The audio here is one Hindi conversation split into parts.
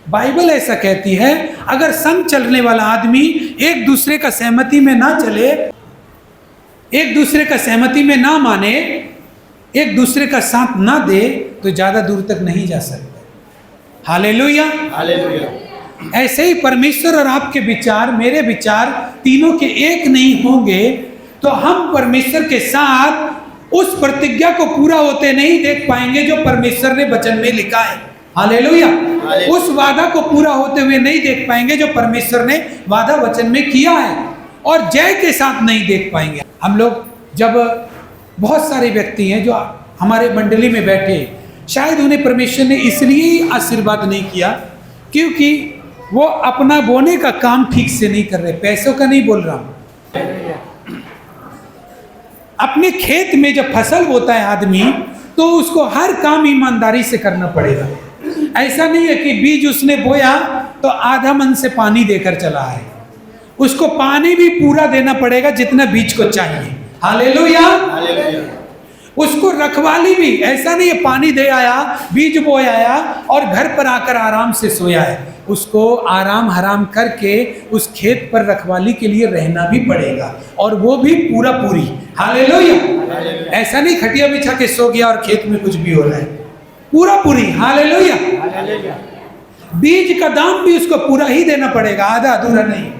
बाइबल ऐसा कहती है, अगर संग चलने वाला आदमी एक दूसरे का सहमति में ना चले, एक दूसरे का सहमति में ना माने, एक दूसरे का साथ ना दे, तो ज्यादा दूर तक नहीं जा सकते। Hallelujah, hallelujah. ऐसे ही परमेश्वर और आपके विचार, मेरे विचार तीनों के एक नहीं होंगे तो हम परमेश्वर के साथ उस प्रतिज्ञा को पूरा होते नहीं देख पाएंगे जो परमेश्वर ने वचन में लिखा है। हालेलुया। उस वादा को पूरा होते हुए नहीं देख पाएंगे जो परमेश्वर ने वादा वचन में किया है, और जय के साथ नहीं देख पाएंगे। हम लोग जब बहुत सारे व्यक्ति हैं जो हमारे मंडली में बैठे, शायद उन्हें परमेश्वर ने इसलिए ही आशीर्वाद नहीं किया क्योंकि वो अपना बोने का काम ठीक से नहीं कर रहे। पैसों का नहीं बोल रहा हूं, अपने खेत में जब फसल बोता है आदमी तो उसको हर काम ईमानदारी से करना पड़ेगा। ऐसा नहीं है कि बीज उसने बोया तो आधा मन से पानी देकर चला है, उसको पानी भी पूरा देना पड़ेगा जितना बीज को चाहिए। Hallelujah, hallelujah. उसको रखवाली भी, ऐसा नहीं है पानी दे आया, बीज बोया आया और घर पर आकर आराम से सोया है। उसको आराम हराम करके उस खेत पर रखवाली के लिए रहना भी पड़ेगा, और वो भी पूरा पूरी। हालेलुया। ऐसा नहीं खटिया बिछा के सो गया और खेत में कुछ भी हो रहा है, पूरा पूरी। हालेलुया। बीज का दाम भी उसको पूरा ही देना पड़ेगा, आधा अधूरा नहीं।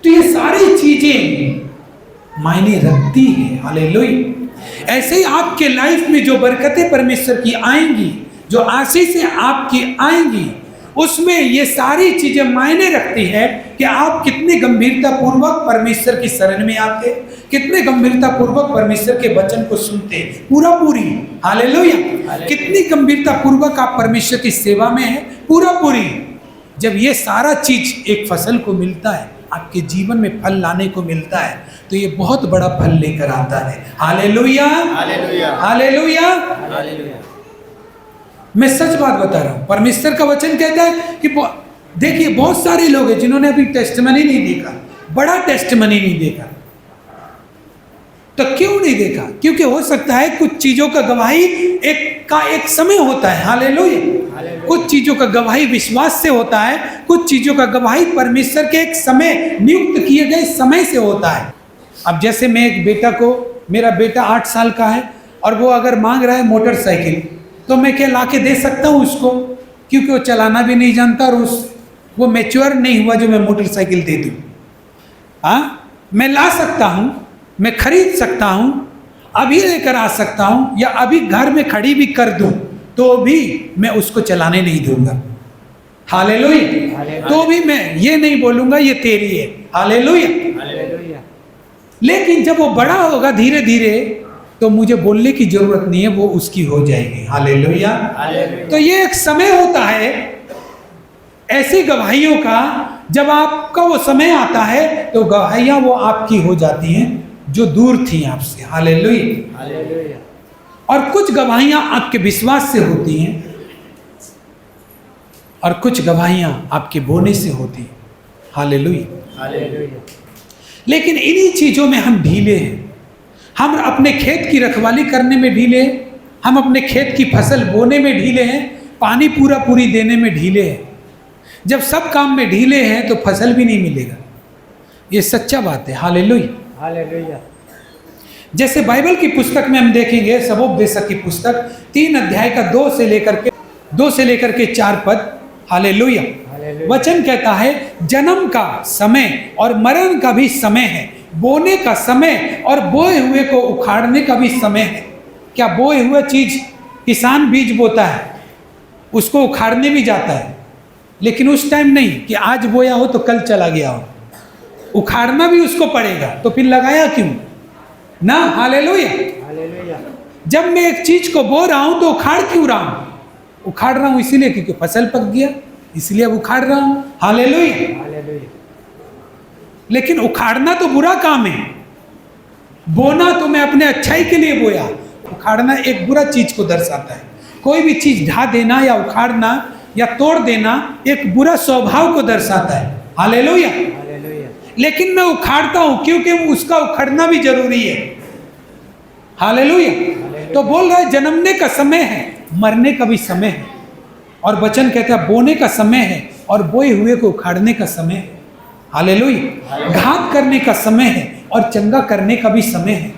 तो ये सारी चीजें मायने रखती है। हालेलुया। ऐसे ही आपके लाइफ में जो बरकतें परमेश्वर की आएंगी, जो आशीषें आपकी आएंगी, उसमें ये सारी चीजें मायने रखती है कि आप कितने गंभीरता पूर्वक परमेश्वर की शरण में आते, कितने गंभीरता पूर्वक परमेश्वर के वचन को सुनते, पूरा पूरी। हालेलुया। कितनी गंभीरता पूर्वक आप परमेश्वर की सेवा में है, पूरा पूरी। जब ये सारा चीज एक फसल को मिलता है, आपके जीवन में फल लाने को मिलता है, तो ये बहुत बड़ा फल लेकर आता है। Hallelujah, hallelujah, hallelujah, hallelujah. मैं सच बात बता रहा हूं, परमेश्वर का वचन कहता है कि देखिए बहुत सारे लोग हैं जिन्होंने अभी टेस्टमनी नहीं देखा, बड़ा टेस्टमनी नहीं देखा। तो क्यों नहीं देखा? क्योंकि हो सकता है कुछ चीजों का गवाही एक समय होता है। हालेलुया। कुछ चीजों का गवाही विश्वास से होता है, कुछ चीजों का गवाही परमेश्वर के एक समय, नियुक्त किए गए समय से होता है। अब जैसे मैं एक बेटा को, मेरा बेटा 8 साल का है और वो अगर मांग रहा है मोटरसाइकिल, तो मैं क्या लाके दे सकता हूँ उसको? क्योंकि वो चलाना भी नहीं जानता और वो मैच्योर नहीं हुआ जो मैं मोटरसाइकिल दे दूँ। हाँ, मैं ला सकता हूँ, मैं खरीद सकता हूँ, अभी लेकर आ सकता हूँ, या अभी घर में खड़ी भी कर दूँ, तो भी मैं उसको चलाने नहीं दूंगा। हालेलुया। तो भी मैं ये नहीं बोलूंगा ये तेरी है। हालेलुया। लेकिन जब वो बड़ा होगा धीरे धीरे, तो मुझे बोलने की जरूरत नहीं है, वो उसकी हो जाएगी। हालेलुया। तो ये एक समय होता है ऐसी गवाहियों का, जब आपका वो समय आता है तो गवाहियां वो आपकी हो जाती हैं जो दूर थी आपसे। हालेलुया। और कुछ गवाहियां आपके विश्वास से होती हैं और कुछ गवाहियां आपके बोने से होती हैं। हालेलुया। लेकिन इन्हीं चीजों में हम ढीले हैं। हम अपने खेत की रखवाली करने में ढीले हैं, हम अपने खेत की फसल बोने में ढीले हैं, पानी पूरा पूरी देने में ढीले हैं। जब सब काम में ढीले हैं तो फसल भी नहीं मिलेगा। ये सच्चा बात है। हालेलुया। जैसे बाइबल की पुस्तक में हम देखेंगे, सबोपदेशक की पुस्तक 3 अध्याय का 2 से लेकर के 4 पद। हालेलुया। वचन कहता है, जन्म का समय और मरण का भी समय है, बोने का समय और बोए हुए को उखाड़ने का भी समय है। क्या बोए हुए चीज, किसान बीज बोता है, उसको उखाड़ने भी जाता है, लेकिन उस टाइम नहीं कि आज बोया हो तो कल चला गया हो, उखाड़ना भी उसको पड़ेगा। तो फिर लगाया क्यों ना? हालेलुया। जब मैं एक चीज को बो रहा हूं तो उखाड़ क्यों रहा हूं? उखाड़ रहा हूं इसीलिए क्योंकि फसल पक गया, इसलिए अब उखाड़ रहा हूं। हालेलुया। लेकिन उखाड़ना तो बुरा काम है, बोना तो मैं अपने अच्छाई के लिए बोया, उखाड़ना एक बुरा चीज को दर्शाता है। कोई भी चीज ढा देना या उखाड़ना या तोड़ देना एक बुरा स्वभाव को दर्शाता है। हालेलुया। लेकिन मैं उखाड़ता हूं क्योंकि उसका उखड़ना भी जरूरी है। हालेलुया। तो बोल रहा है जन्मने का समय है, मरने का भी समय है। और वचन कहता है बोने का समय है और बोए हुए को उखाड़ने का समय है। हालेलुया। घात करने का समय है और चंगा करने का भी समय है।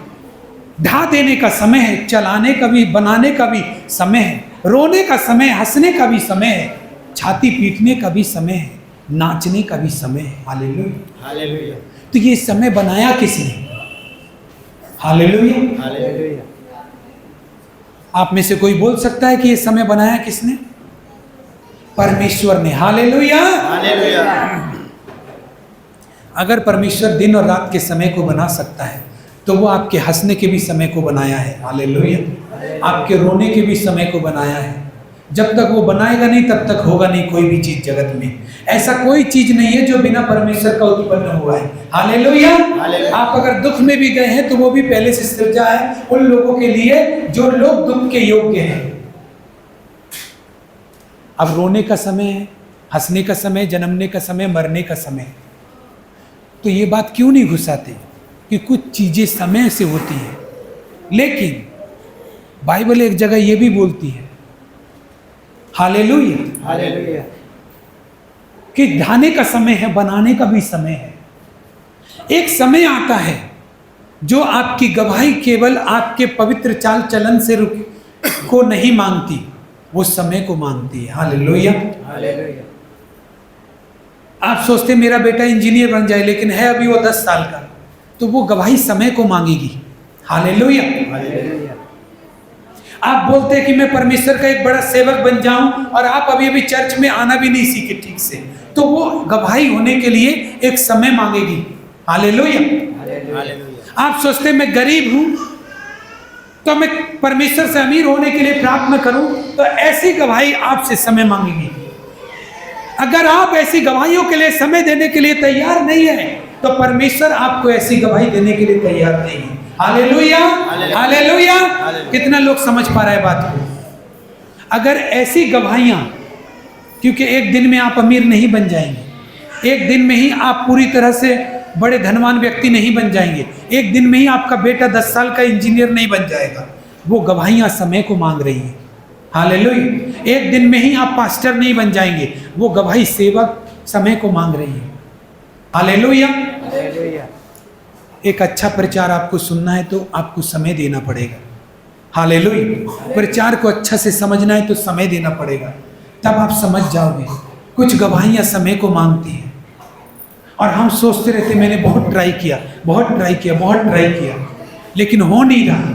ढा देने का समय है, चलाने का भी, बनाने का भी समय है, रोने का समय, हंसने का भी समय है, छाती पीटने का भी समय है, नाचने का भी समय है। Hallelujah hallelujah. तो ये समय बनाया किसने? Hallelujah hallelujah. आप में से कोई बोल सकता है कि ये समय बनाया किसने? परमेश्वर ने। Hallelujah hallelujah. अगर परमेश्वर दिन और रात के समय को बना सकता है तो वो आपके हंसने के भी समय को बनाया है। हालेलुया। आपके रोने के भी समय को बनाया है। जब तक वो बनाएगा नहीं तब तक होगा नहीं कोई भी चीज जगत में। ऐसा कोई चीज नहीं है जो बिना परमेश्वर का उत्पन्न हुआ है। हालेलुया। आप अगर दुख में भी गए हैं तो वो भी पहले से सृजा है उन लोगों के लिए जो लोग दुख के योग्य हैं। अब रोने का समय है, हंसने का समय, जन्मने का समय, मरने का समय। तो ये बात क्यों नहीं घुसाते कि कुछ चीजें समय से होती है। लेकिन बाइबल एक जगह ये भी बोलती है, हालेलुया हालेलुया, कि ढाने का समय है, बनाने का भी समय है। एक समय आता है जो आपकी गवाही केवल आपके पवित्र चाल चलन से को नहीं मांगती, वो समय को मांगती है। Hallelujah hallelujah. आप सोचते मेरा बेटा इंजीनियर बन जाए, लेकिन है अभी वो 10 साल का, तो वो गवाही समय को मांगेगी। Hallelujah hallelujah. आप बोलते हैं कि मैं परमेश्वर का एक बड़ा सेवक बन जाऊं और आप अभी अभी चर्च में आना भी नहीं सीखे ठीक से, तो वो गवाही होने के लिए एक समय मांगेगी। Hallelujah hallelujah. आप सोचते मैं गरीब हूं तो मैं परमेश्वर से अमीर होने के लिए प्रार्थना करूं, तो ऐसी गवाही आपसे समय मांगेगी। अगर आप ऐसी गवाहियों के लिए समय देने के लिए तैयार नहीं है तो परमेश्वर आपको ऐसी गवाही देने के लिए तैयार नहीं है। Hallelujah hallelujah. कितना लोग समझ पा रहे हैं बात को? अगर ऐसी गवाहियां, क्योंकि एक दिन में आप अमीर नहीं बन जाएंगे, एक दिन में ही आप पूरी तरह से बड़े धनवान व्यक्ति नहीं बन जाएंगे, एक दिन में ही आपका बेटा 10 साल का इंजीनियर नहीं बन जाएगा। वो गवाहियां समय को मांग रही है। हालेलुया। एक दिन में ही आप पास्टर नहीं बन जाएंगे, वो गवाही सेवक समय को मांग रही है। Hallelujah hallelujah. एक अच्छा प्रचार आपको सुनना है तो आपको समय देना पड़ेगा। हालेलुया। प्रचार को अच्छा से समझना है तो समय देना पड़ेगा, तब आप समझ जाओगे। कुछ गवाहियां समय को मांगती हैं और हम सोचते रहते मैंने बहुत ट्राई किया, बहुत ट्राई किया, बहुत ट्राई किया, लेकिन हो नहीं रहा,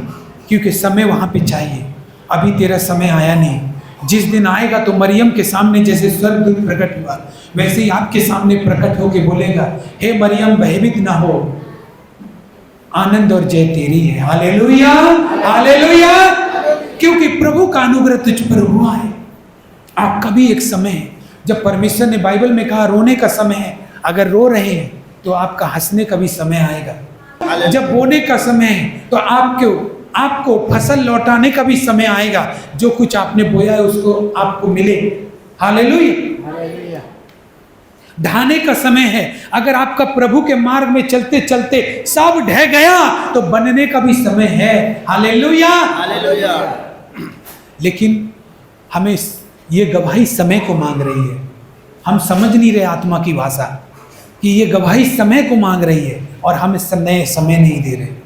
क्योंकि समय वहां पे चाहिए। अभी तेरा समय आया नहीं। जिस दिन आएगा तो मरियम के सामने जैसे स्वर्गदूत प्रकट हुआ, वैसे ही आपके सामने प्रकट होके बोलेगा, हे मरियम भयभीत ना हो, आनंद और जय तेरी है। Hallelujah hallelujah. क्योंकि प्रभु का अनुग्रह तुझ पर हुआ है। आपका भी एक समय है जब परमेश्वर ने बाइबल में कहा रोने का समय है। अगर रो रहे हैं तो आपका हंसने का भी समय आएगा। जब बोने का समय है तो आपको फसल लौटाने का भी समय आएगा। जो कुछ आपने बोया है उसको आपको मिले। Hallelujah hallelujah. ढाने का समय है। अगर आपका प्रभु के मार्ग में चलते चलते सब ढह गया तो बनने का भी समय है। Hallelujah hallelujah. लेकिन हमें ये गवाही समय को मांग रही है। हम समझ नहीं रहे आत्मा की भाषा कि ये गवाही समय को मांग रही है और हम इस समय नहीं दे रहे।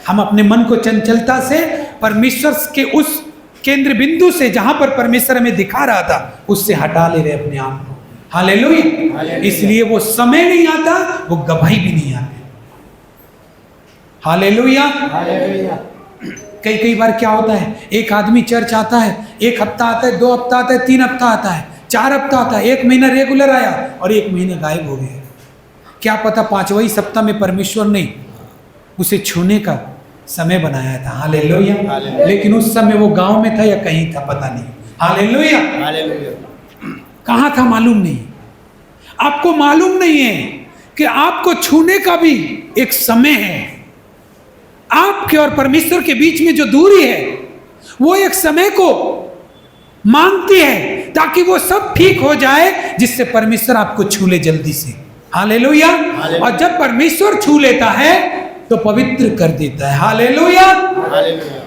हम अपने मन को चंचलता से परमेश्वर के उस केंद्र बिंदु से, जहां पर परमेश्वर हमें दिखा रहा था, उससे हटा ले रहे अपने आप को। हालेलुया। इसलिए वो समय नहीं आता, वो गवाही भी नहीं आती। Hallelujah hallelujah. कई बार क्या होता है, एक आदमी चर्च आता है, 1 हफ्ता आता है, 2 हफ्ता आता है, 3 हफ्ता आता है, 4 हफ्ता आता है, 1 महीना रेगुलर आया और 1 महीना गायब हो गया। क्या पता 5वें सप्ताह में परमेश्वर ने उसे छूने का समय बनाया था। हालेलुया। लेकिन उस समय वो गांव में था या कहीं था पता नहीं। Hallelujah hallelujah. कहाँ था मालूम नहीं। आपको मालूम नहीं है कि आपको छूने का भी एक समय है। आपके और परमेश्वर के बीच में जो दूरी है वो एक समय को मांगती है, ताकि वो सब ठीक हो जाए, जिससे परमेश्वर आपको छू ले जल्दी से। हालेलुया। और जब परमेश्वर छू लेता है तो पवित्र कर देता है। Hallelujah hallelujah.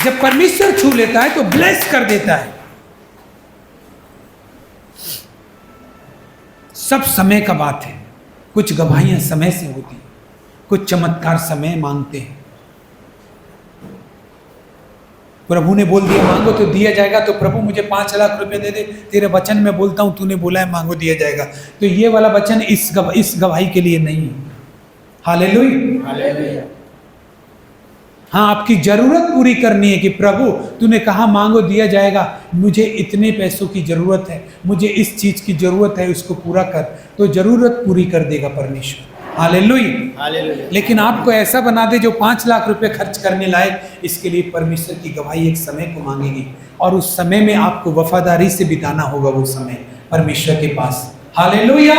जब परमेश्वर छू लेता है तो ब्लेस कर देता है। सब समय का बात है। कुछ गवाहियां समय से होती हैं, कुछ चमत्कार समय मांगते हैं। प्रभु ने बोल दिया मांगो तो दिया जाएगा, तो प्रभु मुझे 5 लाख रुपए दे दे, तेरे वचन में बोलता हूं, तूने बोला है मांगो दिया जाएगा। तो ये वाला वचन इस गवाही के लिए नहीं है। हालेलुया। हाँ, आपकी जरूरत पूरी करनी है कि प्रभु तूने कहा मांगो दिया जाएगा, मुझे इतने पैसों की जरूरत है, मुझे इस चीज की जरूरत है, उसको पूरा कर, तो जरूरत पूरी कर देगा परमेश्वर। हालेलुया। लेकिन आपको ऐसा बना दे जो 5 लाख रुपए खर्च करने लायक, इसके लिए परमेश्वर की गवाही एक समय को मांगेगी, और उस समय में आपको वफादारी से बिताना होगा वो समय परमेश्वर के पास। हालेलुया।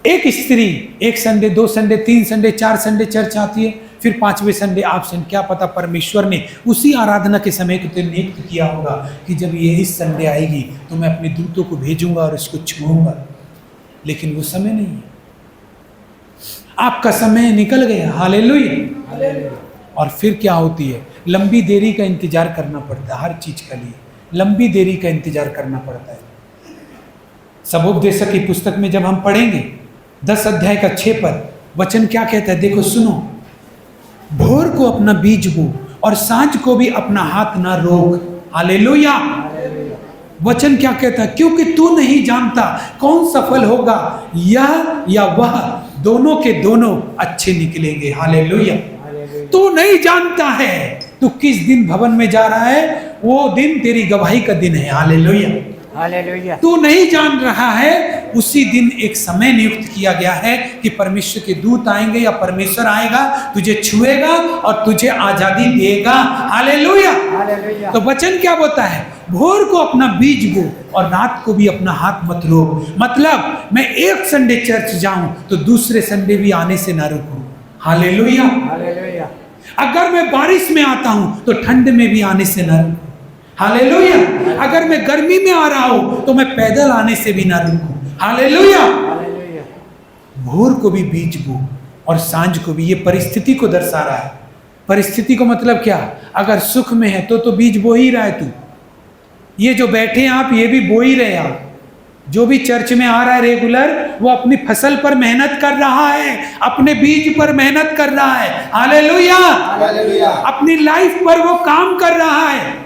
एक स्त्री 1 Sunday, 2 Sunday, 3 Sunday, 4 Sunday church आती है, फिर 5वें संडे एब्सेंट। क्या पता परमेश्वर ने उसी आराधना के समय को तो नियुक्त किया होगा कि जब ये इस संडे आएगी तो मैं अपने दूतों को भेजूंगा और इसको छूऊंगा, लेकिन वो समय नहीं है। आपका समय निकल गया। हालेलुया। और फिर क्या होती है, लंबी देरी का इंतजार करना पड़ता है। हर चीज के लिए लंबी देरी का इंतजार करना पड़ता है। सबोपदेशक की पुस्तक में जब हम पढ़ेंगे 10 अध्याय का 6 पद, वचन क्या कहता है, देखो सुनो, भोर को अपना बीज बो और सांझ को भी अपना हाथ ना रोक। हालेलुया। वचन क्या कहता है, क्योंकि तू नहीं जानता कौन सफल होगा, यह या वह, दोनों के दोनों अच्छे निकलेंगे। हालेलुया। तू नहीं जानता है तू किस दिन भवन में जा रहा है, वो दिन तेरी गवाही का दिन है। हालेलुया। तू नहीं जान रहा है, उसी दिन एक समय नियुक्त किया गया है कि परमेश्वर के दूत आएंगे या परमेश्वर आएगा, तुझे छुएगा और तुझे आजादी देगा। हालेलुया। तो वचन क्या बोलता है, भोर को अपना बीज बो और रात को भी अपना हाथ मत रोक। मतलब मैं एक संडे चर्च जाऊं तो दूसरे संडे भी आने से ना रुकूं। हालेलुया। अगर मैं बारिश में आता हूं तो ठंड में भी आने से ना रुकूं। हालेलुया। अगर मैं गर्मी में आ रहा हूं तो मैं पैदल आने से भी ना रुकूं। हालेलुया। भोर को भी बीज बो और सांझ को भी, ये परिस्थिति को दर्शा रहा है। परिस्थिति को मतलब क्या, अगर सुख में है तो बीज बो ही रहा है तू। ये जो बैठे हैं आप, ये भी बो ही रहे आप। जो भी चर्च में आ रहा है रेगुलर, वो अपनी फसल पर मेहनत कर रहा है, अपने बीज पर मेहनत कर रहा है। हालेलुया। अपनी लाइफ पर वो काम कर रहा है।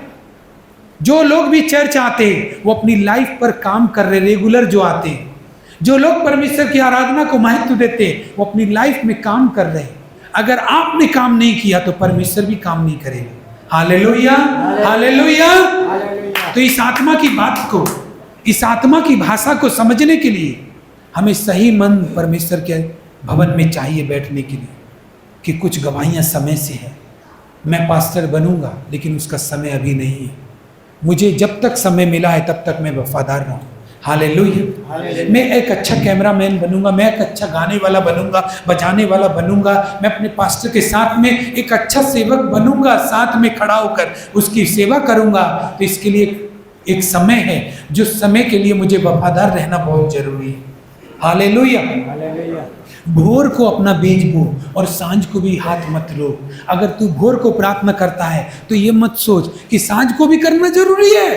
जो लोग भी चर्च आते हैं वो अपनी लाइफ पर काम कर रहे, रेगुलर जो आते हैं, जो लोग परमेश्वर की आराधना को महत्व देते हैं, वो अपनी लाइफ में काम कर रहे हैं। अगर आपने काम नहीं किया तो परमेश्वर भी काम नहीं करेगा। हालेलुया। हालेलुया। तो इस आत्मा की बात को, इस आत्मा की भाषा को समझने के लिए हमें सही मन परमेश्वर के भवन में चाहिए बैठने के लिए, कि कुछ गवाहियां समय से है। मैं पास्टर बनूंगा लेकिन उसका समय अभी नहीं है। मुझे जब तक समय मिला है तब तक मैं वफादार रहूं। हालेलुया। मैं एक अच्छा कैमरामैन बनूंगा, मैं एक अच्छा गाने वाला बनूंगा, बजाने वाला बनूंगा, मैं अपने पास्टर के साथ में एक अच्छा सेवक बनूंगा, साथ में खड़ा होकर उसकी सेवा करूंगा। तो इसके लिए एक समय है, जो समय के लिए मुझे वफादार रहना बहुत जरूरी है। हालेलुया। भोर को अपना बीज बो और सांझ को भी हाथ मत रोक। अगर तू भोर को प्रार्थना करता है तो ये मत सोच कि सांझ को भी करना जरूरी है।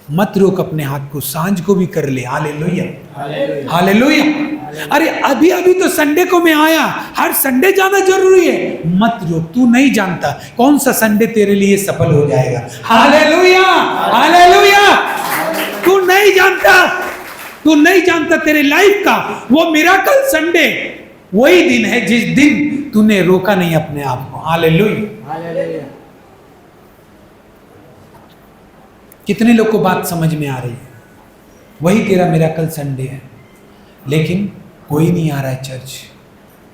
मत रोक अपने हाथ को, सांझ को भी कर ले। हालेलुया। हालेलुया। अरे अभी अभी तो संडे को मैं आया, हर संडे जाना जरूरी है। मत रोक। तू नहीं जानता कौन सा संडे तेरे लिए सफल हो जाएगा। हालेलुया। हालेलुया। तू नहीं जानता, तू नहीं जानता तेरे लाइफ का वो मिराकल संडे वही दिन है जिस दिन तूने रोका नहीं अपने आप को। हालेलुया। कितने लोग को बात समझ में आ रही है? वही तेरा मिराकल संडे है, लेकिन कोई नहीं आ रहा है चर्च,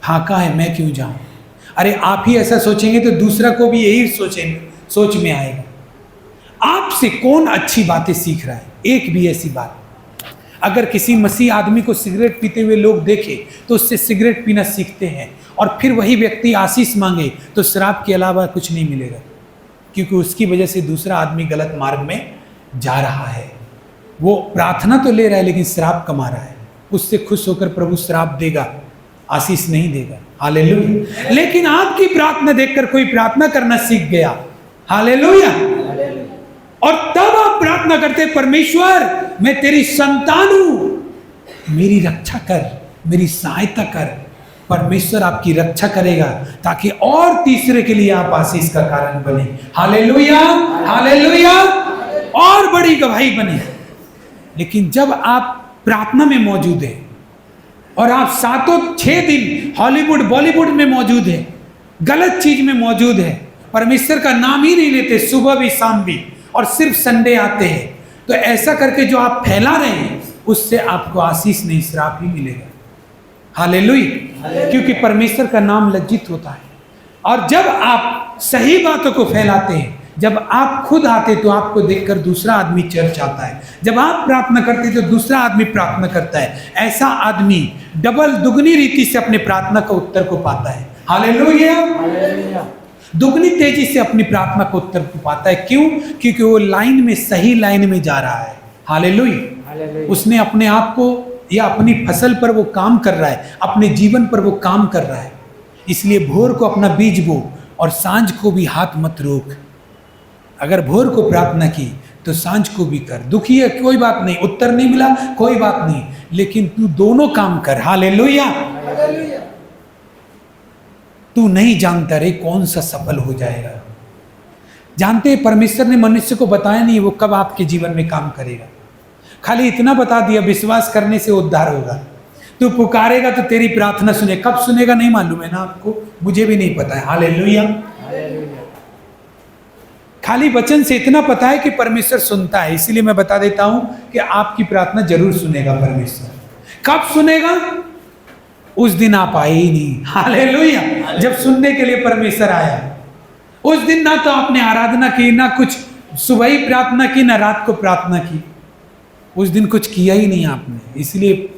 फाका है, मैं क्यों जाऊं? अरे आप ही ऐसा सोचेंगे तो दूसरा को भी यही सोच में आएगा। आपसे कौन अच्छी बातें सीख रहा है? एक भी ऐसी बात, अगर किसी मसीह आदमी को सिगरेट पीते हुए लोग देखे तो उससे सिगरेट पीना सीखते हैं, और फिर वही व्यक्ति आशीष मांगे तो शराब के अलावा कुछ नहीं मिलेगा, क्योंकि उसकी वजह से दूसरा आदमी गलत मार्ग में जा रहा है। वो प्रार्थना तो ले रहा है लेकिन शराब कमा रहा है। उससे खुश होकर प्रभु शराब देगा, आशीष नहीं देगा। हालेलुया। लेकिन आपकी प्रार्थना देखकर कोई प्रार्थना करना सीख गया। हालेलुया। और तब आप प्रार्थना प्रार्थना करते, परमेश्वर मैं तेरी संतान हूं, मेरी रक्षा कर, मेरी सहायता कर। परमेश्वर आपकी रक्षा करेगा ताकि और तीसरे के लिए आप आशीष का कारण बने। हालेलुया, हालेलुया, और बड़ी गवाही बने। लेकिन जब आप प्रार्थना में मौजूद है और आप 6 दिन हॉलीवुड बॉलीवुड में मौजूद है, गलत चीज में मौजूद है, परमेश्वर का नाम ही नहीं लेते, सुबह भी शाम भी, और सिर्फ संडे आते हैं, तो ऐसा करके जो आप फैला रहे हैं उससे आपको आशीष नहीं, श्राप ही मिलेगा। हालेलुया, क्योंकि परमेश्वर का नाम लज्जित होता है। और जब आप सही बातों को फैलाते हैं, जब आप खुद आते तो आपको देखकर दूसरा आदमी चर्च आता है, जब आप प्रार्थना करते तो दूसरा आदमी प्रार्थना करता है। ऐसा आदमी डबल दुगनी रीति से अपने प्रार्थना का उत्तर को पाता है। हालेलुया, दुगनी तेजी से अपनी प्रार्थना को उत्तर को पाता है। क्यों? क्योंकि वो लाइन में, सही लाइन में जा रहा है। हालेलुया, उसने अपने आप को या अपनी फसल पर वो काम कर रहा है, अपने जीवन पर वो काम कर रहा है। इसलिए भोर को अपना बीज बो और सांझ को भी हाथ मत रोक। अगर भोर को प्रार्थना की तो सांझ को भी कर। दुखी है, कोई बात नहीं, उत्तर नहीं मिला, कोई बात नहीं, लेकिन तू दोनों काम कर। हालेलुया, तू नहीं जानता रे कौन सा सफल हो जाएगा। जानते हैं परमेश्वर ने मनुष्य को बताया नहीं वो कब आपके जीवन में काम करेगा, खाली इतना बता दिया विश्वास करने से उद्धार होगा। तू पुकारेगा तो तेरी प्रार्थना सुने, कब सुनेगा नहीं मालूम है ना आपको, मुझे भी नहीं पता है। हालेलुया, खाली वचन से इतना पता है कि परमेश्वर सुनता है। इसीलिए मैं बता देता हूं कि आपकी प्रार्थना जरूर सुनेगा परमेश्वर। कब सुनेगा? उस दिन आप आए ही नहीं। हालेलुया, जब सुनने के लिए परमेश्वर आया, उस दिन ना तो आपने आराधना की, ना कुछ सुबह ही प्रार्थना की, ना रात को प्रार्थना की, उस दिन कुछ किया ही नहीं आपने। इसलिए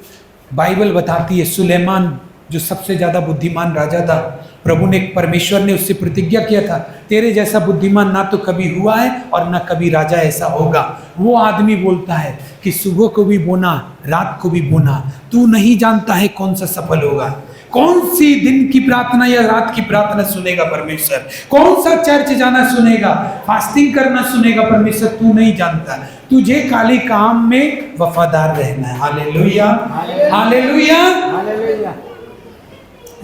बाइबल बताती है सुलेमान जो सबसे ज्यादा बुद्धिमान राजा था, प्रभु ने, परमेश्वर ने उससे प्रतिज्ञा किया था, तेरे जैसा बुद्धिमान ना तो कभी हुआ है और ना कभी राजा ऐसा होगा। वो आदमी बोलता है कि सुबह को भी बोना, रात को भी बोना, तू नहीं जानता है कौन सा सफल होगा। कौन सी दिन की प्रार्थना या रात की प्रार्थना सुनेगा परमेश्वर, कौन सा चर्च जाना सुनेगा, फास्टिंग करना सुनेगा परमेश्वर, तू नहीं जानता। तुझे खाली काम में वफादार रहना है। Hallelujah, hallelujah.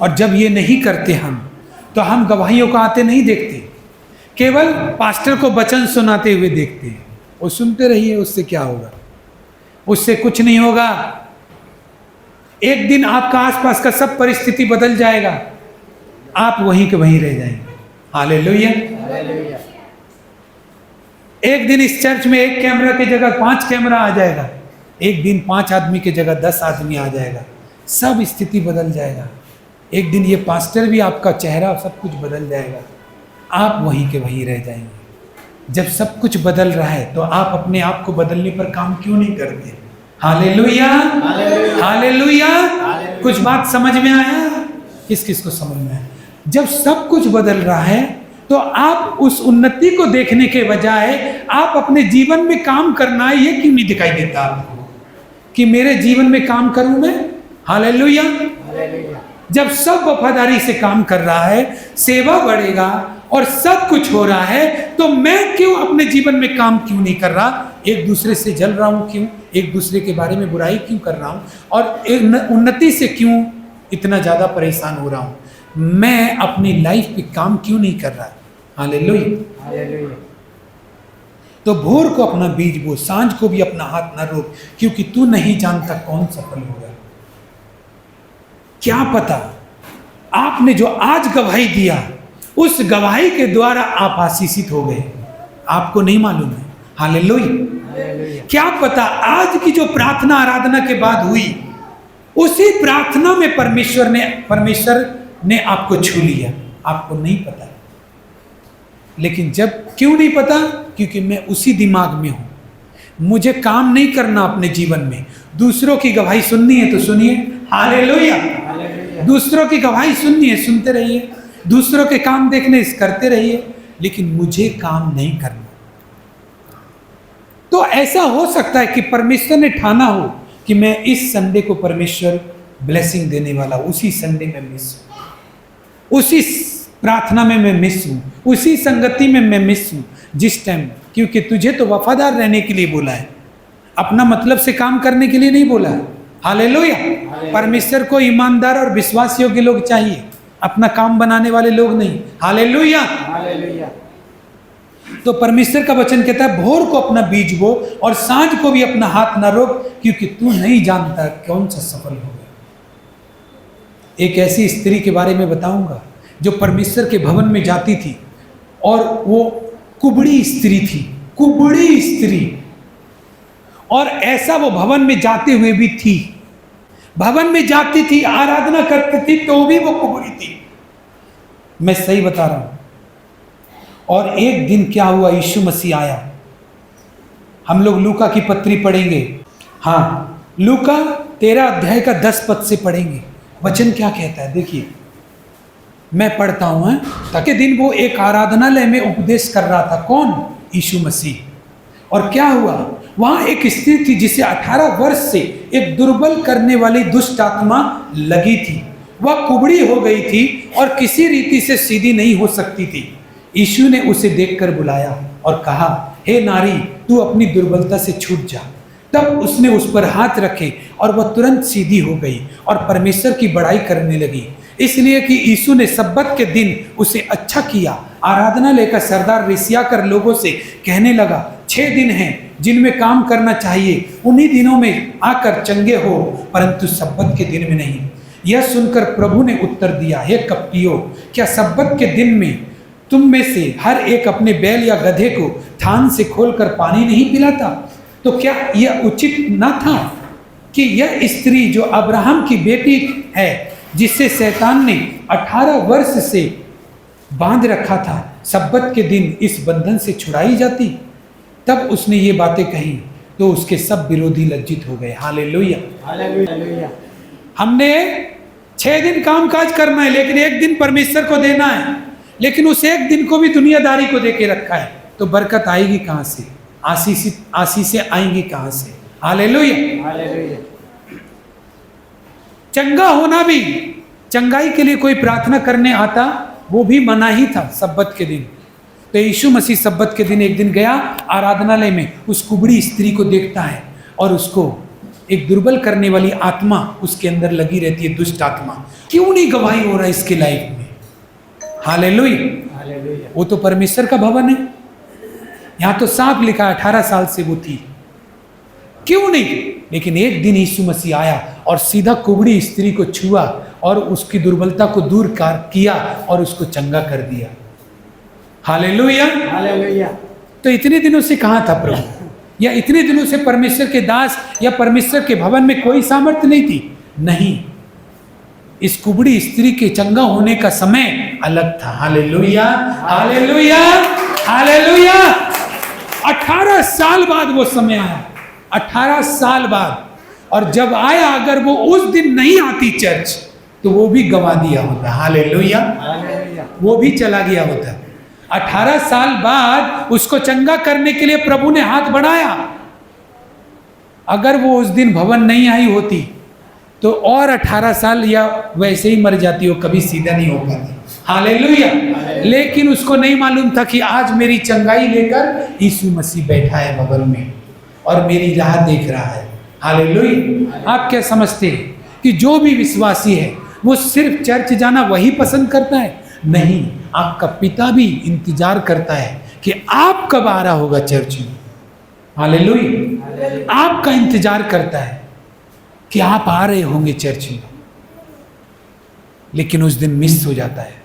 और जब ये नहीं करते हम, तो हम गवाहियों को आते नहीं देखते, केवल पास्टर को वचन सुनाते हुए देखते हैं। वो सुनते रहिए, उससे क्या होगा? उससे कुछ नहीं होगा। एक दिन आपका आसपास का सब परिस्थिति बदल जाएगा, आप वहीं के वहीं रह जाएंगे। हालेलुया। एक दिन इस चर्च में 1 कैमरा की जगह 5 कैमरा आ जाएगा, एक दिन 5 आदमी की जगह 10 आदमी आ जाएगा, सब स्थिति बदल जाएगा। एक दिन ये पास्टर भी, आपका चेहरा, सब कुछ बदल जाएगा, आप वहीं के वहीं रह जाएंगे। जब सब कुछ बदल रहा है तो आप अपने आप को बदलने पर काम क्यों नहीं करते? Hallelujah, hallelujah. कुछ बात समझ में आया? किस किस को समझ में आया? जब सब कुछ बदल रहा है तो आप उस उन्नति को देखने के बजाय आप अपने जीवन में काम करना, ये क्यों नहीं दिखाई देता आपको कि मेरे जीवन में काम करूं मैं? हालेलुया। जब सब वफादारी से काम कर रहा है, सेवा बढ़ेगा और सब कुछ हो रहा है, तो मैं क्यों अपने जीवन में काम क्यों नहीं कर रहा? एक दूसरे से जल रहा हूं क्यों? एक दूसरे के बारे में बुराई क्यों कर रहा हूं? और उन्नति से क्यों इतना ज्यादा परेशान हो रहा हूं? मैं अपनी लाइफ पे काम क्यों नहीं कर रहा? हालेलुया। तो भोर को अपना बीज बो, सांझ को भी अपना हाथ न रोक, क्योंकि तू नहीं जानता कौन सफल होगा। क्या पता आपने जो आज गवाही दिया, उस गवाही के द्वारा आप आशीषित हो गए, आपको नहीं मालूम है। हालेलुया। क्या पता आज की जो प्रार्थना आराधना के बाद हुई, उसी प्रार्थना में परमेश्वर ने आपको छू लिया, आपको नहीं पता। लेकिन जब क्यों नहीं पता? क्योंकि मैं उसी दिमाग में हूं, मुझे काम नहीं करना अपने जीवन में। दूसरों की गवाही सुननी है तो सुनिए, हालेलुया। दूसरों की गवाही सुननी है, सुनते रहिए, दूसरों के काम देखने करते रहिए, लेकिन मुझे काम नहीं करना। तो ऐसा हो सकता है कि परमेश्वर ने ठाना हो कि मैं इस संडे को परमेश्वर ब्लेसिंग देने वाला, उसी संडे में मिस हूं, उसी प्रार्थना में मैं मिस हूं, उसी संगति में मैं मिस हूं जिस टाइम क्योंकि तुझे तो वफादार रहने के लिए बोला है, अपना मतलब से काम करने के लिए नहीं बोला है। हालेलुया। परमेश्वर को ईमानदार और विश्वास योग्य लोग चाहिए, अपना काम बनाने वाले लोग नहीं। हालेलुया। तो परमेश्वर का वचन कहता है भोर को अपना बीज बो और सांझ को भी अपना हाथ न रोक, क्योंकि तू नहीं जानता कौन सा सफल होगा। एक ऐसी स्त्री के बारे में बताऊंगा जो परमेश्वर के भवन में जाती थी, और वो कुबड़ी स्त्री थी, कुबड़ी स्त्री। और ऐसा वो भवन में जाते हुए भी थी, भवन में जाती थी, आराधना करती थी, तो भी वो कुबड़ी थी। मैं सही बता रहा हूं। और एक दिन क्या हुआ, यीशु मसीह आया। हम लोग लूका की पत्री पढ़ेंगे, हाँ लूका 13 अध्याय का 10 पद से पढ़ेंगे। वचन क्या कहता है देखिए, मैं पढ़ता हूं। ताकि दिन वो एक आराधनालय में उपदेश कर रहा था। कौन? यीशु मसीह। और क्या हुआ, वहां एक स्त्री थी जिसे 18 वर्ष से एक दुर्बल करने वाली दुष्ट आत्मा लगी थी। वह कुबड़ी हो गई थी और किसी रीति से सीधी नहीं हो सकती थी। यीशु ने उसे देखकर बुलाया और कहा, हे नारी, तू अपनी दुर्बलता से छूट जा। तब उसने उस पर हाथ रखे और वह तुरंत सीधी हो गई और परमेश्वर की बड़ाई करने लगी, इसलिए कि यीशु ने सब्बत के दिन उसे अच्छा किया। आराधनालय का सरदार रिसिया कर लोगों से कहने लगा, 6 दिन हैं जिनमें काम करना चाहिए, उन्हीं दिनों में आकर चंगे हो, परंतु सब्बत के दिन में नहीं। यह सुनकर प्रभु ने उत्तर दिया, हे कपटियों, क्या सब्बत के दिन में तुम में से हर एक अपने बैल या गधे को थान से खोलकर पानी नहीं पिलाता? तो क्या यह उचित न था कि यह स्त्री जो अब्राहम की बेटी है, जिसे शैतान ने 18 वर्ष से बांध रखा था, सब्बत के दिन इस बंधन से छुड़ाई जाती? तब उसने ये बातें कही तो उसके सब विरोधी लज्जित हो गए। Hallelujah, hallelujah. हमने 6 दिन काम काज करना है, लेकिन एक दिन परमेश्वर को देना है, लेकिन उस एक दिन को भी दुनियादारी को देके रखा है, तो बरकत आएगी कहां से? आशीषें आएंगी कहां से? Hallelujah, hallelujah. चंगा होना भी, चंगाई के लिए कोई प्रार्थना करने आता, वो भी मना ही था सब्बत के दिन। तो यीशु मसीह सब्बत के दिन एक दिन गया आराधनालय में, उस कुबड़ी स्त्री को देखता है और उसको एक दुर्बल करने वाली आत्मा उसके अंदर लगी रहती है, दुष्ट आत्मा। क्यों नहीं गवाही हो रहा इसके लाइफ में? Hallelujah, hallelujah. वो तो परमेश्वर का भवन है, यहां तो साफ लिखा 18 साल से वो थी, क्यों नहीं? लेकिन एक दिन यीशु मसीह आया और सीधा कुबड़ी स्त्री को छुआ और उसकी दुर्बलता को दूर किया और उसको चंगा कर दिया। Hallelujah, hallelujah. तो इतने दिनों से कहां था प्रभु? या इतने दिनों से परमेश्वर के दास या परमेश्वर के भवन में कोई सामर्थ्य नहीं थी? नहीं, इस कुबड़ी स्त्री के चंगा होने का समय अलग था। Hallelujah, hallelujah, hallelujah. 18 साल बाद वो समय आया, 18 साल बाद। और जब आया, अगर वो उस दिन नहीं आती चर्च, तो वो भी गवा दिया होता। हालेलुया, वो भी चला गया होता। 18 साल बाद उसको चंगा करने के लिए प्रभु ने हाथ बढ़ाया। अगर वो उस दिन भवन नहीं आई होती तो और 18 साल या वैसे ही मर जाती, हो, कभी सीधा नहीं हो पाती। हालेलुया। लेकिन उसको नहीं मालूम था कि आज मेरी चंगाई लेकर यीशु मसीह बैठा है बगल में और मेरी राह देख रहा है। हालेलुया। आप क्या समझते हैं कि जो भी विश्वासी है वो सिर्फ चर्च जाना वही पसंद करता है? नहीं, आपका पिता भी इंतजार करता है कि आप कब आ रहा होगा चर्च में। हालेलुया। आपका इंतजार करता है कि आप आ रहे होंगे चर्च में, लेकिन उस दिन मिस हो जाता है।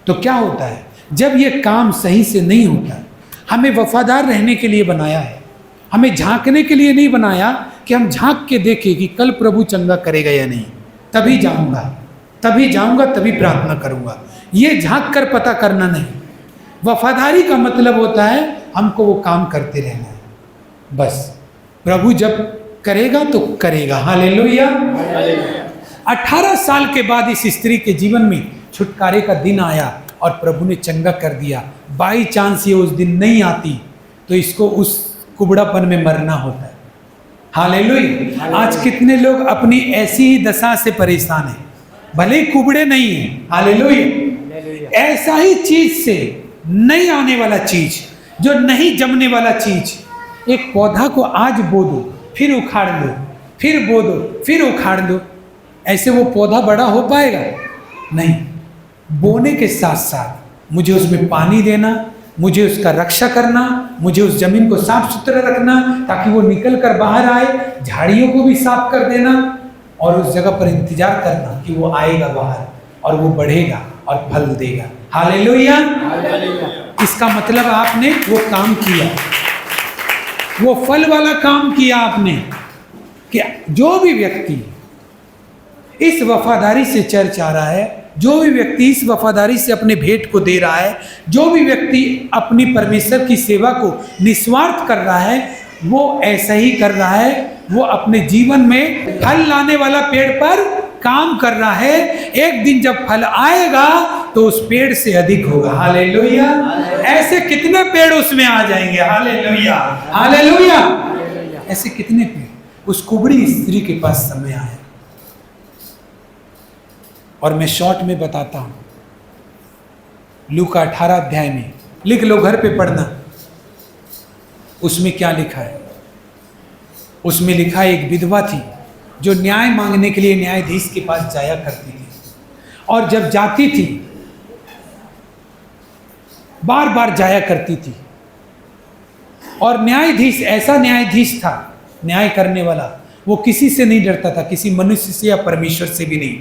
तो क्या होता है, जब ये काम सही से नहीं होता? हमें वफादार रहने के लिए बनाया है, हमें झांकने के लिए नहीं बनाया कि हम झांक के देखें कि कल प्रभु चंगा करेगा या नहीं, तभी जाऊंगा, तभी जाऊंगा, तभी प्रार्थना करूंगा। ये झांक कर पता करना नहीं। वफादारी का मतलब होता है हमको वो काम करते रहना है, बस। प्रभु जब करेगा तो करेगा। हालेलुया। 18 साल के बाद इस स्त्री के जीवन में छुटकारे का दिन आया और प्रभु ने चंगा कर दिया। बाई चांस ये उस दिन नहीं आती तो इसको उस कुबड़ापन में मरना होता है। हालेलुया। आज कितने लोग अपनी ऐसी ही दशा से परेशान हैं, भले ही कुबड़े नहीं हैं। हालेलुया। ऐसा ही चीज से नहीं आने वाला चीज, जो नहीं जमने वाला चीज, एक पौधा को आज बो दो, फिर उखाड़ लो, फिर बो दो, फिर उखाड़ लो, ऐसे वो पौधा बड़ा हो पाएगा? नहीं। बोने के साथ साथ मुझे उसमें पानी देना, मुझे उसका रक्षा करना, मुझे उस जमीन को साफ सुथरा रखना ताकि वो निकल कर बाहर आए, झाड़ियों को भी साफ कर देना और उस जगह पर इंतजार करना कि वो आएगा बाहर और वो बढ़ेगा और फल देगा। हालेलुया। इसका मतलब आपने वो काम किया, वो फल वाला काम किया आपने। कि जो भी व्यक्ति इस वफादारी से चर्च आ रहा है, जो भी व्यक्ति इस वफादारी से अपने भेंट को दे रहा है, जो भी व्यक्ति अपनी परमेश्वर की सेवा को निस्वार्थ कर रहा है, वो ऐसा ही कर रहा है। वो अपने जीवन में फल लाने वाला पेड़ पर काम कर रहा है। एक दिन जब फल आएगा तो उस पेड़ से अधिक होगा। हालेलुया। ऐसे कितने पेड़ उसमें आ जाएंगे। Hallelujah, hallelujah. ऐसे कितने पेड़। उस कुबड़ी स्त्री के पास समय आया, और मैं शॉर्ट में बताता हूं। लूका 18 अध्याय में लिख लो, घर पे पढ़ना। उसमें क्या लिखा है? उसमें लिखा है एक विधवा थी जो न्याय मांगने के लिए न्यायाधीश के पास जाया करती थी, और जब जाती थी बार बार जाया करती थी। और न्यायाधीश ऐसा न्यायाधीश था, न्याय करने वाला, वो किसी से नहीं डरता था, किसी मनुष्य से या परमेश्वर से भी नहीं।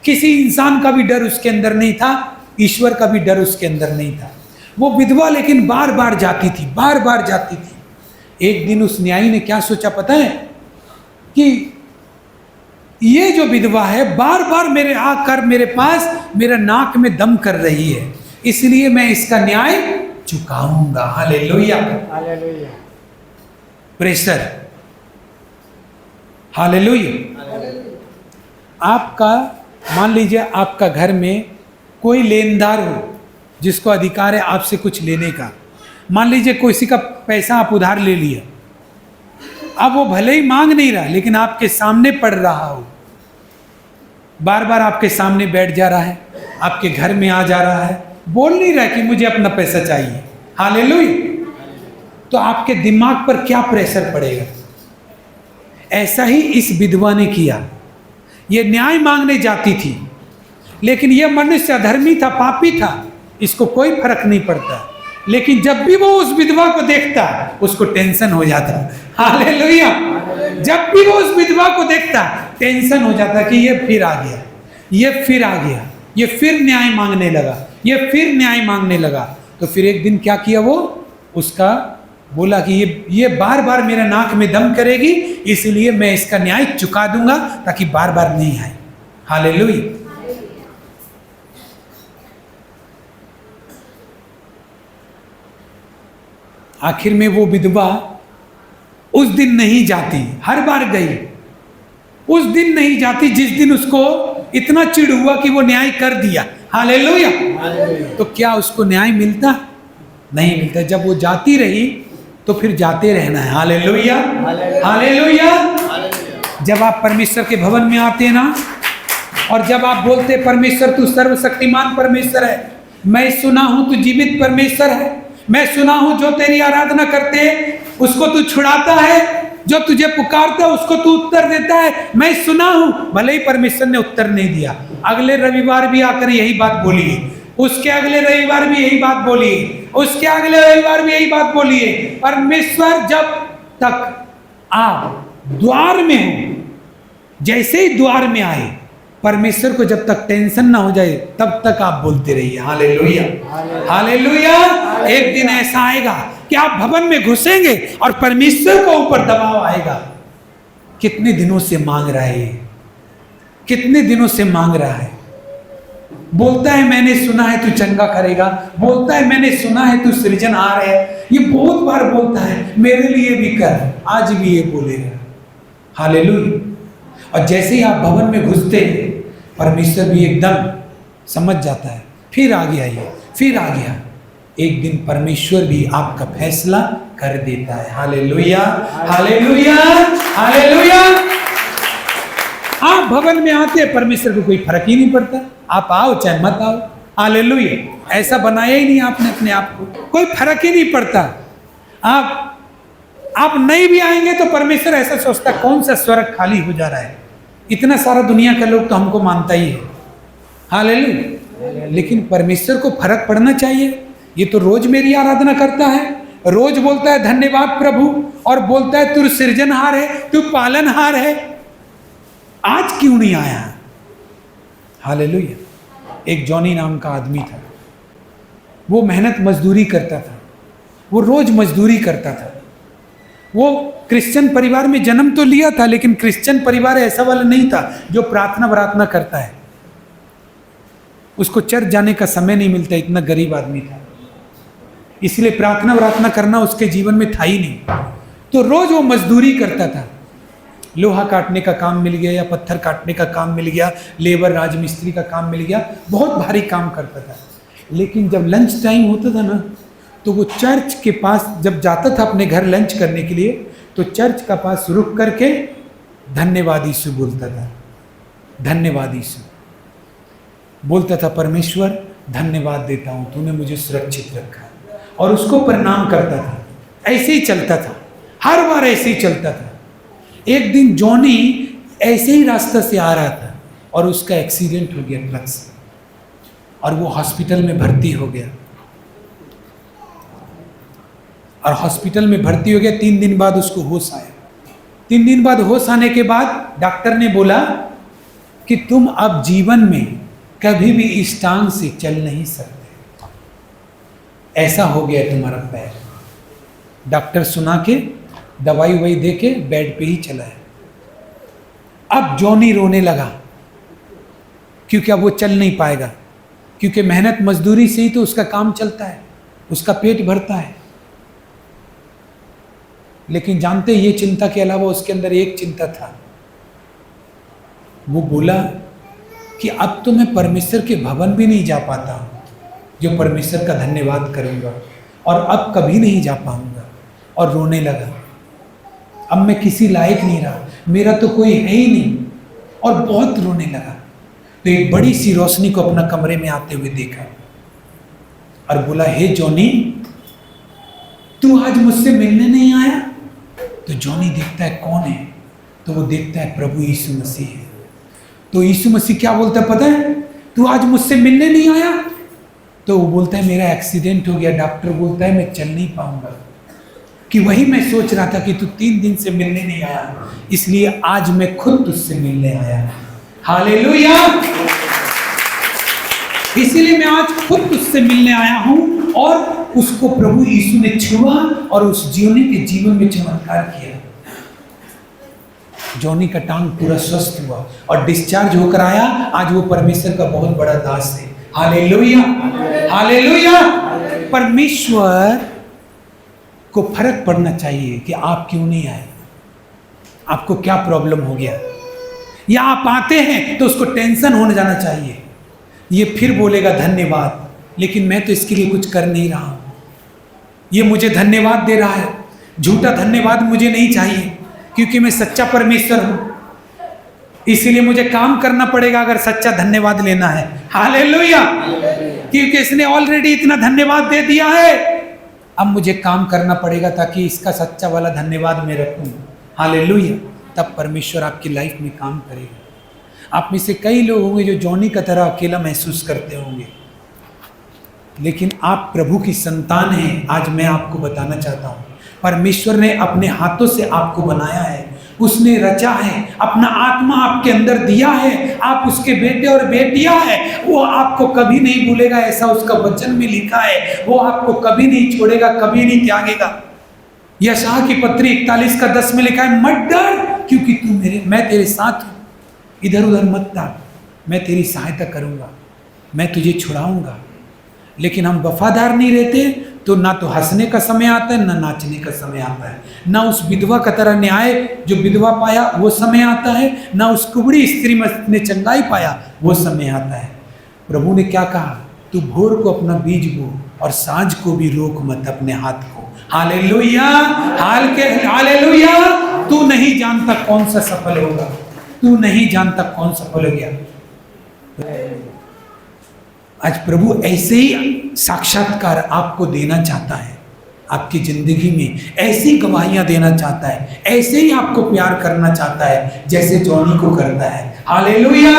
किसी इंसान का भी डर उसके अंदर नहीं था, ईश्वर का भी डर उसके अंदर नहीं था। वो विधवा लेकिन बार बार जाती थी, बार बार जाती थी। एक दिन उस न्यायी ने क्या सोचा पता है? कि ये जो विधवा है बार बार मेरे आकर मेरे पास मेरा नाक में दम कर रही है, इसलिए मैं इसका न्याय चुकाऊंगा। Hallelujah, hallelujah. प्रेशर। हालेलुया। आपका मान लीजिए आपका घर में कोई लेनदार हो जिसको अधिकार है आपसे कुछ लेने का। मान लीजिए किसी का पैसा आप उधार ले लिया, अब वो भले ही मांग नहीं रहा लेकिन आपके सामने पड़ रहा हो, बार बार आपके सामने बैठ जा रहा है, आपके घर में आ जा रहा है, बोल नहीं रहा कि मुझे अपना पैसा चाहिए। हालेलुया। तो आपके दिमाग पर क्या प्रेशर पड़ेगा? ऐसा ही इस विधवा ने किया। ये न्याय मांगने जाती थी, लेकिन यह मनुष्य अधर्मी था, पापी था, इसको कोई फर्क नहीं पड़ता। लेकिन जब भी वो उस विधवा को देखता उसको टेंशन हो जाता। हालेलुया। जब भी वो उस विधवा को देखता टेंशन हो जाता कि ये फिर आ गया, ये फिर आ गया, ये फिर न्याय मांगने लगा, ये फिर न्याय मांगने लगा। तो फिर एक दिन क्या किया वो? उसका बोला कि ये बार बार मेरा नाक में दम करेगी, इसलिए मैं इसका न्याय चुका दूंगा ताकि बार बार नहीं आए। हालेलुया। आखिर में वो विधवा उस दिन नहीं जाती, हर बार गई, उस दिन नहीं जाती जिस दिन उसको इतना चिढ़ हुआ कि वो न्याय कर दिया। हालेलुया। तो क्या उसको न्याय मिलता? नहीं मिलता। जब वो जाती रही तो फिर जाते रहना है। Hallelujah, hallelujah. जब आप परमेश्वर के भवन में आते हैं ना, और जब आप बोलते परमेश्वर तू सर्वशक्तिमान परमेश्वर है, मैं सुना हूं तू जीवित परमेश्वर है, मैं सुना हूं जो तेरी आराधना करते हैं उसको तू छुड़ाता है, जो तुझे पुकारता है उसको तू उत्तर देता है, मैं सुना हूं। भले ही परमेश्वर ने उत्तर नहीं दिया, अगले रविवार भी आकर यही बात बोली, उसके अगले रविवार भी यही बात बोली, उसके अगले रविवार भी यही बात बोली। परमेश्वर जब तक आप द्वार में हो, जैसे ही द्वार में आए, परमेश्वर को जब तक टेंशन ना हो जाए तब तक आप बोलते रहिए। Hallelujah, hallelujah. एक दिन ऐसा आएगा कि आप भवन में घुसेंगे और परमेश्वर को ऊपर दबाव आएगा। कितने दिनों से मांग रहा है, कितने दिनों से मांग रहा है। बोलता है मैंने सुना है तू चंगा करेगा, बोलता है मैंने सुना है तू सृजनहार है, ये बहुत बार बोलता है मेरे लिए भी कर, आज भी ये बोलेगा। हालेलुया। और जैसे ही आप भवन में घुसते हैं परमेश्वर भी एकदम समझ जाता है, फिर आ गया ये, फिर आ गया। एक दिन परमेश्वर भी आपका फैसला कर देता है। Hallelujah, hallelujah, hallelujah. आप भवन में आते हैं, परमेश्वर को कोई फर्क ही नहीं पड़ता, आप आओ चाहे मत आओ, हालेलुया। ऐसा बनाया ही नहीं आपने अपने आप को, कोई फर्क ही नहीं पड़ता। आप नहीं भी आएंगे तो परमेश्वर ऐसा सोचता कौन सा स्वर्ग खाली हो जा रहा है, इतना सारा दुनिया का लोग तो हमको मानता ही है। हालेलुया। लेकिन परमेश्वर को फर्क पड़ना चाहिए। ये तो रोज मेरी आराधना करता है, रोज बोलता है धन्यवाद प्रभु, और बोलता है तू सृजनहार है, तू पालनहार है, आज क्यों नहीं आया? हालेलुया। एक जॉनी नाम का आदमी था, वो मेहनत मजदूरी करता था, वो रोज मजदूरी करता था। वो क्रिश्चियन परिवार में जन्म तो लिया था, लेकिन क्रिश्चियन परिवार ऐसा वाला नहीं था जो प्रार्थना करता है। उसको चर्च जाने का समय नहीं मिलता, इतना गरीब आदमी था, इसलिए प्रार्थना करना उसके जीवन में था ही नहीं। तो रोज वो मजदूरी करता था, लोहा काटने का काम मिल गया या पत्थर काटने का काम मिल गया, लेबर राजमिस्त्री का काम मिल गया, बहुत भारी काम करता था। लेकिन जब लंच टाइम होता था ना, तो वो चर्च के पास जब जाता था अपने घर लंच करने के लिए, तो चर्च का पास रुक करके धन्यवाद यीशु बोलता था, धन्यवाद यीशु बोलता था, परमेश्वर धन्यवाद देता हूँ, तूने मुझे सुरक्षित रखा, और उसको प्रणाम करता था। ऐसे ही चलता था, हर बार ऐसे ही चलता था। एक दिन जॉनी ऐसे ही रास्ता से आ रहा था और उसका एक्सीडेंट हो गया ट्रक से, और वो हॉस्पिटल में भर्ती हो गया। और हॉस्पिटल में भर्ती हो गया, 3 दिन बाद उसको होश आया। 3 दिन बाद होश आने के बाद डॉक्टर ने बोला कि तुम अब जीवन में कभी भी इस टांग से चल नहीं सकते, ऐसा हो गया तुम्हारा पैर। डॉक्टर सुना के दवाई वही दे के बेड पे ही चला है। अब जॉनी रोने लगा, क्योंकि अब वो चल नहीं पाएगा, क्योंकि मेहनत मजदूरी से ही तो उसका काम चलता है, उसका पेट भरता है। लेकिन जानते ये चिंता के अलावा उसके अंदर एक चिंता था। वो बोला कि अब तो मैं परमेश्वर के भवन भी नहीं जा पाता हूँ जो परमेश्वर का धन्यवाद करूँगा, और अब कभी नहीं जा पाऊँगा। और रोने लगा, अब मैं किसी लायक नहीं रहा, मेरा तो कोई है ही नहीं, और बहुत रोने लगा। तो एक बड़ी सी रोशनी को अपना कमरे में आते हुए देखा और बोला, हे जॉनी, तू आज मुझसे मिलने नहीं आया? तो जॉनी देखता है कौन है, तो वो देखता है प्रभु यीशु मसीह है। तो यीशु मसीह क्या बोलता है पता है? तू आज मुझसे मिलने नहीं आया? तो वो बोलता है मेरा एक्सीडेंट हो गया, डॉक्टर बोलता है मैं चल नहीं पाऊंगा। कि वही मैं सोच रहा था कि तू 3 दिन से मिलने नहीं आया, इसलिए आज मैं खुद तुझसे मिलने आया। हालेलुया। इसीलिए मैं आज खुद तुझसे मिलने आया हूं। और उसको प्रभु यीशु ने छुआ और उस जॉनी के जीवन में चमत्कार किया। जॉनी का टांग पूरा स्वस्थ हुआ और डिस्चार्ज होकर आया। आज वो परमेश्वर का बहुत बड़ा दास है। Hallelujah, hallelujah. परमेश्वर को फर्क पड़ना चाहिए कि आप क्यों नहीं आए, आपको क्या प्रॉब्लम हो गया, या आप आते हैं तो उसको टेंशन होने जाना चाहिए। ये फिर बोलेगा धन्यवाद, लेकिन मैं तो इसके लिए कुछ कर नहीं रहा हूं, ये मुझे धन्यवाद दे रहा है। झूठा धन्यवाद मुझे नहीं चाहिए, क्योंकि मैं सच्चा परमेश्वर हूं, इसीलिए मुझे काम करना पड़ेगा अगर सच्चा धन्यवाद लेना है। हालेलुया। क्योंकि इसने ऑलरेडी इतना धन्यवाद दे दिया है, अब मुझे काम करना पड़ेगा ताकि इसका सच्चा वाला धन्यवाद मैं रखूं। हालेलुया। तब परमेश्वर आपकी लाइफ में काम करेगा। आप में से कई लोग होंगे जो जॉनी का तरह अकेला महसूस करते होंगे, लेकिन आप प्रभु की संतान हैं। आज मैं आपको बताना चाहता हूँ, परमेश्वर ने अपने हाथों से आपको बनाया है, उसने रचा है, अपना आत्मा आपके अंदर दिया है, आप उसके बेटे और बेटियां हैं। वो आपको कभी नहीं भूलेगा, ऐसा उसका वचन में लिखा है। वो आपको कभी नहीं छोड़ेगा, कभी नहीं त्यागेगा। यशायाह की पत्री 41:10 में लिखा है, मत डर, क्योंकि मैं तेरे साथ हूँ, इधर उधर मत भाग, मैं तेरी सहायता करूँगा, मैं तुझे छुड़ाऊँगा। लेकिन हम वफादार नहीं रहते तो ना तो हंसने का समय आता है, ना नाचने का समय आता है, ना उस विधवा का तरह न्याय जो विधवा पाया वो समय आता है, ना उस कुबड़ी स्त्री ने चंगाई पाया वो समय आता है। प्रभु ने क्या कहा? तू भोर को अपना बीज बो और सांझ को भी रोक मत अपने हाथ को। Hallelujah, hallelujah. तू नहीं जानता कौन सा सफल होगा, तू नहीं जानता कौन सफल हो गया। आज प्रभु ऐसे ही साक्षात्कार आपको देना चाहता है, आपकी जिंदगी में ऐसी गवाहियां देना चाहता है, ऐसे ही आपको प्यार करना चाहता है जैसे जॉनी को करता है। हालेलुया।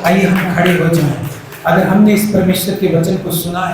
आइए हम खड़े हो जाएं। अगर हमने इस परमेश्वर के वचन को सुना है